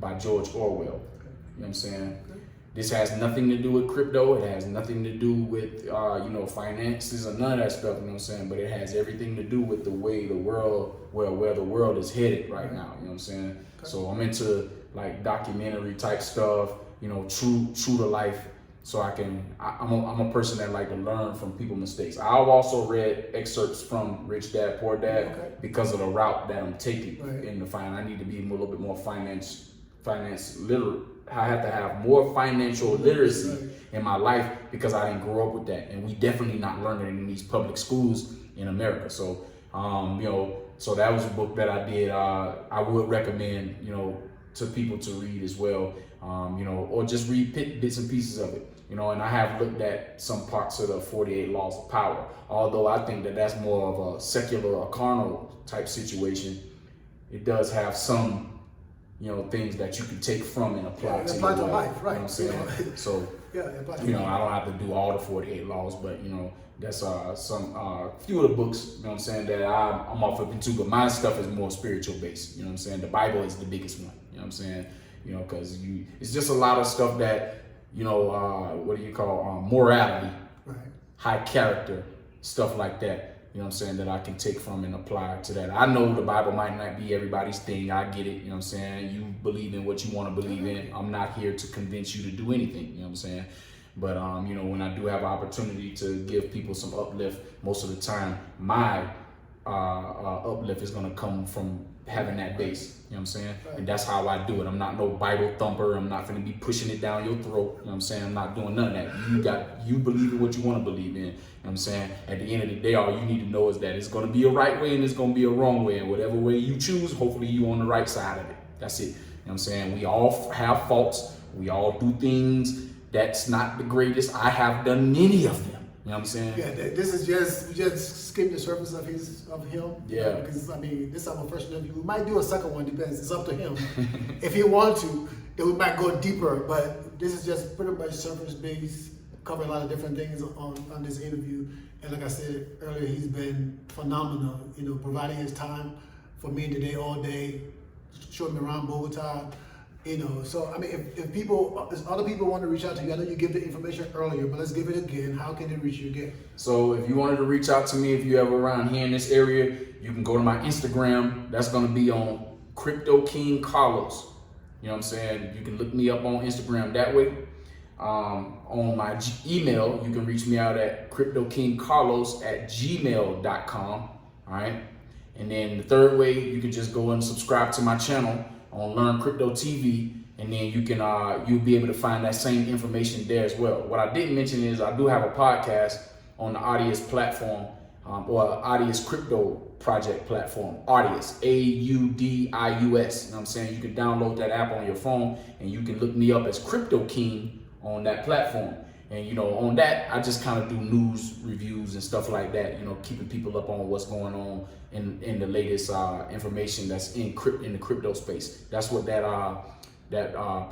by George Orwell. Okay. You know what I'm saying? Okay. This has nothing to do with crypto. It has nothing to do with you know, finances or none of that stuff. You know what I'm saying? But it has everything to do with the way the world, where the world is headed right now. You know what I'm saying? Okay. So I'm into like documentary type stuff. You know, true to life. So I'm a person that like to learn from people's mistakes. I've also read excerpts from Rich Dad Poor Dad because of the route that I'm taking in the finance. I need to be a little bit more finance literate. I have to have more financial literacy in my life because I didn't grow up with that, and we definitely not learning in these public schools in America. So, you know, so that was a book that I did. I would recommend, you know, to people to read as well, you know, or just read bits and pieces of it, you know. And I have looked at some parts of the 48 Laws of Power, although I think that that's more of a secular or carnal type situation. It does have some, you know, things that you can take from and apply to your life, right? You know what I'm saying? So, you know, I don't have to do all the 48 laws, but, you know, that's some few of the books, you know what I'm saying, that I'm off up into, but my stuff is more spiritual based, you know what I'm saying? The Bible is the biggest one, you know what I'm saying? You know, because it's just a lot of stuff that, you know, what do you call morality, high character, stuff like that. You know what I'm saying, that I can take from and apply to that. I know the Bible might not be everybody's thing. I get it. You know what I'm saying? You believe in what you want to believe in. I'm not here to convince you to do anything. You know what I'm saying? But, you know, when I do have an opportunity to give people some uplift, most of the time, my uplift is going to come from having that base. You know what I'm saying? And that's how I do it. I'm not no Bible thumper. I'm not going to be pushing it down your throat. You know what I'm saying? I'm not doing none of that. You believe in what you want to believe in. You know what I'm saying? At the end of the day, all you need to know is that it's going to be a right way and it's going to be a wrong way. And whatever way you choose, hopefully you on the right side of it. That's it. You know what I'm saying? We all have faults. We all do things that's not the greatest. I have done many of them. You know what I'm saying? Yeah, this is just skipping the surface of him. Yeah. Because I mean, this is our first interview. We might do a second one, depends. It's up to him. If he wants to, then we might go deeper. But this is just pretty much surface based, covering a lot of different things on this interview. And like I said earlier, he's been phenomenal. You know, providing his time for me today, all day, showing me around Bogota. You know, so I mean, if other people want to reach out to you, I know you gave the information earlier, but let's give it again. How can they reach you again? So if you wanted to reach out to me, if you're ever around here in this area, you can go to my Instagram. That's going to be on cryptokingcarlos. You know what I'm saying? You can look me up on Instagram that way. On my email, you can reach me out at cryptokingcarlos@gmail.com. All right. And then the third way, you can just go and subscribe to my channel. on LearnCryptoTV, and then you can you'll be able to find that same information there as well. What I didn't mention is I do have a podcast on the Audius platform, or Audius Crypto Project platform. Audius, AUDIUS. You know what I'm saying? You can download that app on your phone, and you can look me up as Crypto King on that platform. And you know, on that, I just kind of do news reviews and stuff like that. You know, keeping people up on what's going on in the latest information that's in the crypto space. That's what that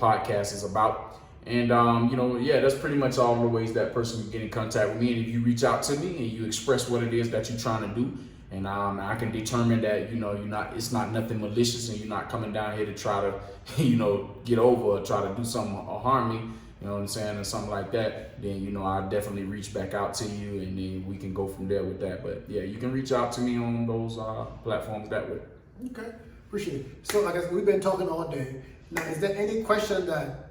podcast is about. And you know, yeah, that's pretty much all the ways that person can get in contact with me. And if you reach out to me and you express what it is that you're trying to do, and I can determine that, you know, it's not nothing malicious, and you're not coming down here to try to, you know, get over or try to do something or harm me, you know what I'm saying, or something like that, then, you know, I'll definitely reach back out to you, and then we can go from there with that. But yeah, you can reach out to me on those platforms that way. Okay, appreciate it. So like I said, we've been talking all day. Now, is there any question that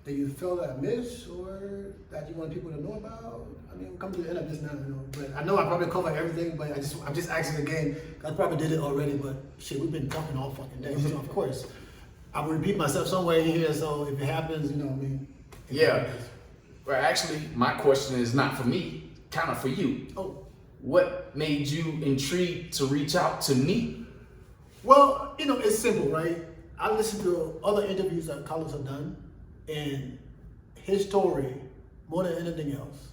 you feel that I missed, or that you want people to know about? I mean, we'll come to the end of this now, you know. But I know I probably covered everything, but I'm just asking again. I probably did it already, but shit, we've been talking all fucking day. So of course, I will repeat myself somewhere in here. So if it happens, you know what I mean. Yeah. Well, actually, my question is not for me, kind of for you. Oh. What made you intrigued to reach out to me? Well, you know, it's simple, right? I listened to other interviews that Carlos have done, and his story, more than anything else,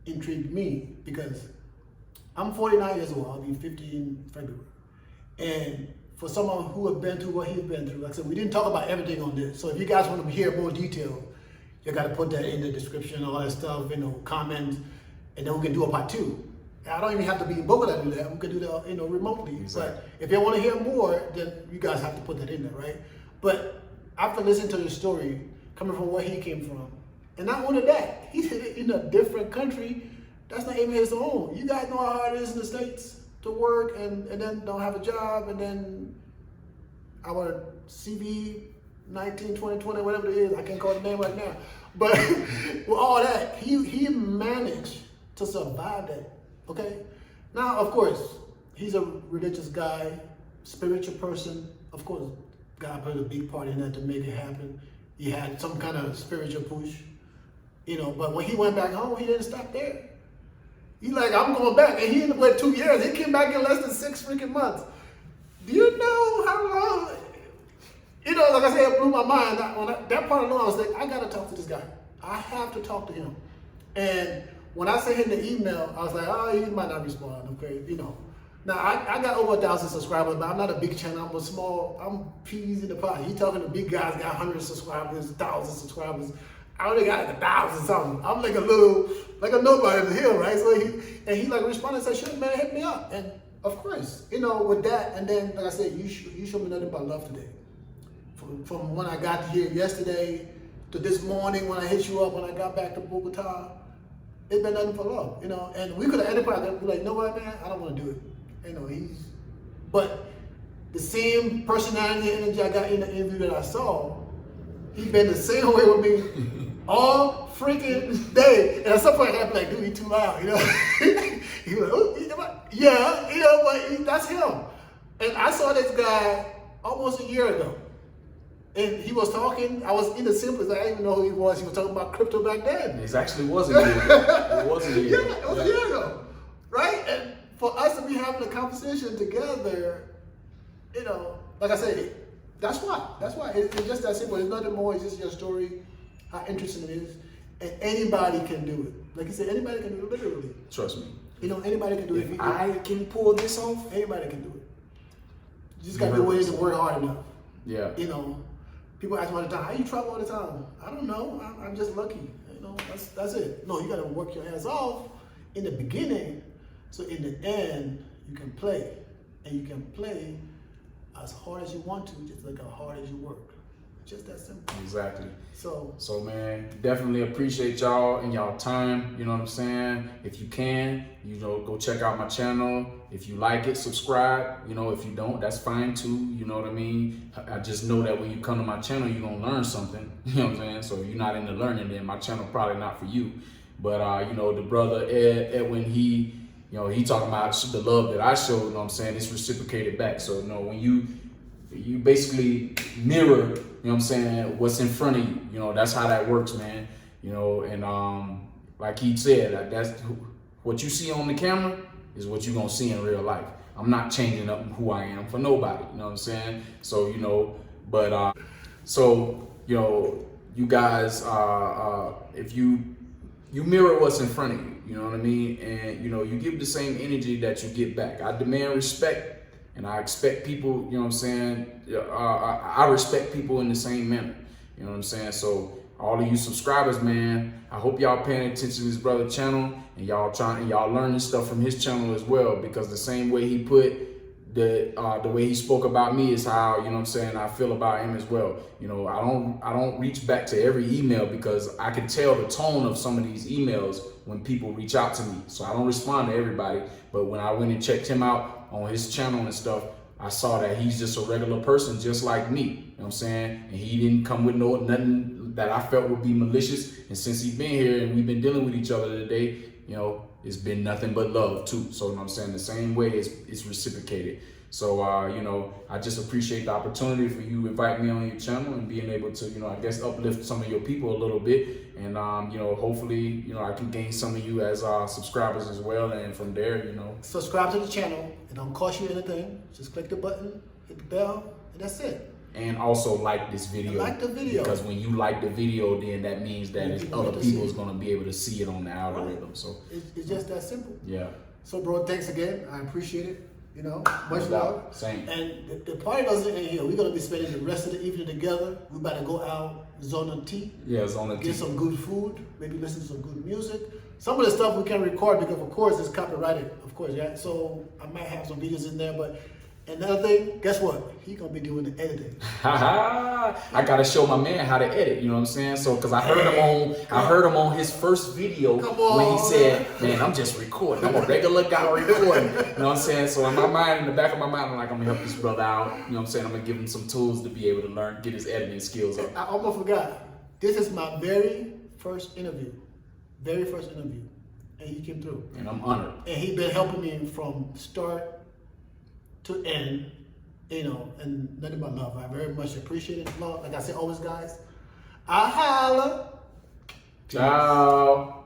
intrigued me because I'm 49 years old. I'll be 50 in February. And for someone who have been through what he's been through, like I said, we didn't talk about everything on this. So if you guys want to hear more detail, you got to put that in the description, all that stuff, you know, comments, and then we can do a part 2. I don't even have to be in Boca to do that. We could do that, you know, remotely. Exactly. But if you want to hear more, then you guys have to put that in there, right? But after listening to the story, coming from where he came from, and not only that, he did it in a different country that's not even his own. You guys know how hard it is in the States to work and then don't have a job, and then our CV 19, 20, 20, whatever it is, I can't call the name right now. But with all that, he managed to survive that, okay? Now, of course, he's a religious guy, spiritual person. Of course, God played a big part in that to make it happen. He had some kind of spiritual push, you know, but when he went back home, he didn't stop there. He's like, I'm going back. And he ended up with 2 years. He came back in less than 6 freaking months. Do you know how long? You know, like I said, it blew my mind. That part alone, I was like, I got to talk to this guy. I have to talk to him. And when I sent him the email, I was like, oh, he might not respond, okay, you know. Now, I got over 1,000 subscribers, but I'm not a big channel. I'm peas in the pot. He talking to big guys, got 100 subscribers, 1,000 subscribers. I only got like 1,000 something. I'm like a nobody in the hill, right? So he like responded and said, sure, man, hit me up. And of course, you know, with that, and then, like I said, you showed me nothing but love today. From when I got here yesterday to this morning when I hit you up, when I got back to Bogota, it's been nothing but love, you know. And we could have ended up like, you know what, man, I don't want to do it. You know, but the same personality and energy I got in the interview that I saw, he's been the same way with me all freaking day. And at some point I got to be like, dude, he too loud, you know. He was like, oh, yeah, you know, but that's him. And I saw this guy almost a year ago. And he was talking, I was in the simplest, I didn't even know who he was. He was talking about crypto back then. It actually was a year ago. It was a year ago. Yeah, it was a year ago, right? And for us to be having a conversation together, you know, like I said, that's why. It's just that simple. It's nothing more. It's just your story, how interesting it is. And anybody can do it. Like you said, anybody can do it, literally. Trust me. You know, anybody can do it. If I can pull this off, anybody can do it. You just got to be willing to work hard enough. Yeah. You know, people ask me all the time, how you travel all the time? I don't know. I'm just lucky. You know, that's it. No, you got to work your ass off in the beginning, so in the end, you can play. And you can play as hard as you want to, just like how hard as you work. Just that simple. Exactly. So man, definitely appreciate y'all and y'all time. You know what I'm saying? If you can, you know, go check out my channel. If you like it, subscribe. You know, if you don't, that's fine too. You know what I mean? I just know that when you come to my channel, you're gonna learn something. You know what I'm saying? So if you're not into learning, then my channel probably not for you. But you know, the brother Edwin, he talking about the love that I showed. You know what I'm saying? It's reciprocated back. So you know, when you you basically mirror, you know what I'm saying, what's in front of you. You know, that's how that works, man. You know, and like he said, that's what you see on the camera is what you're gonna see in real life. I'm not changing up who I am for nobody, you know what I'm saying? So, you know, but so, you know, you guys, if you mirror what's in front of you, you know what I mean? And, you know, you give the same energy that you get back. I demand respect, and I expect people, you know what I'm saying? I respect people in the same manner, you know what I'm saying? So all of you subscribers, man, I hope y'all paying attention to this brother channel, and y'all learning stuff from his channel as well, because the same way he put the way he spoke about me is how, you know what I'm saying, I feel about him as well. You know, I don't reach back to every email because I can tell the tone of some of these emails when people reach out to me. So I don't respond to everybody, but when I went and checked him out on his channel and stuff, I saw that he's just a regular person just like me, you know what I'm saying? And he didn't come with nothing that I felt would be malicious. And since he's been here and we've been dealing with each other today, you know, it's been nothing but love too. So, you know what I'm saying, the same way it's reciprocated. So, you know, I just appreciate the opportunity for you inviting me on your channel and being able to, you know, I guess uplift some of your people a little bit. And, you know, hopefully, you know, I can gain some of you as subscribers as well. And from there, you know. Subscribe to the channel. It don't cost you anything. Just click the button, hit the bell, and that's it. And also like this video. Like the video. Because when you like the video, then that means that other people is going to be able to see it on the algorithm. Right. So it's just that simple. Yeah. So, bro, thanks again. I appreciate it. You know, much love. Same. And the party doesn't end here. We're going to be spending the rest of the evening together. We're about to go out, Zona T. Yeah, Zona T. Get some good food, maybe listen to some good music. Some of the stuff we can't record because, of course, it's copyrighted, of course, yeah? So I might have some videos in there, but another thing, guess what? He's going to be doing the editing. I got to show my man how to edit, you know what I'm saying? So, because I heard him on his first video when he said, man, I'm just recording. I'm a regular guy recording, you know what I'm saying? So in my mind, in the back of my mind, I'm like, I'm going to help this brother out, you know what I'm saying? I'm going to give him some tools to be able to learn, get his editing skills up. I almost forgot. This is my very first interview. And he came through. And I'm honored. And he's been helping me from start to end, you know, and nothing but love. I very much appreciate it. Love, like I said always, guys, I holla. Ciao.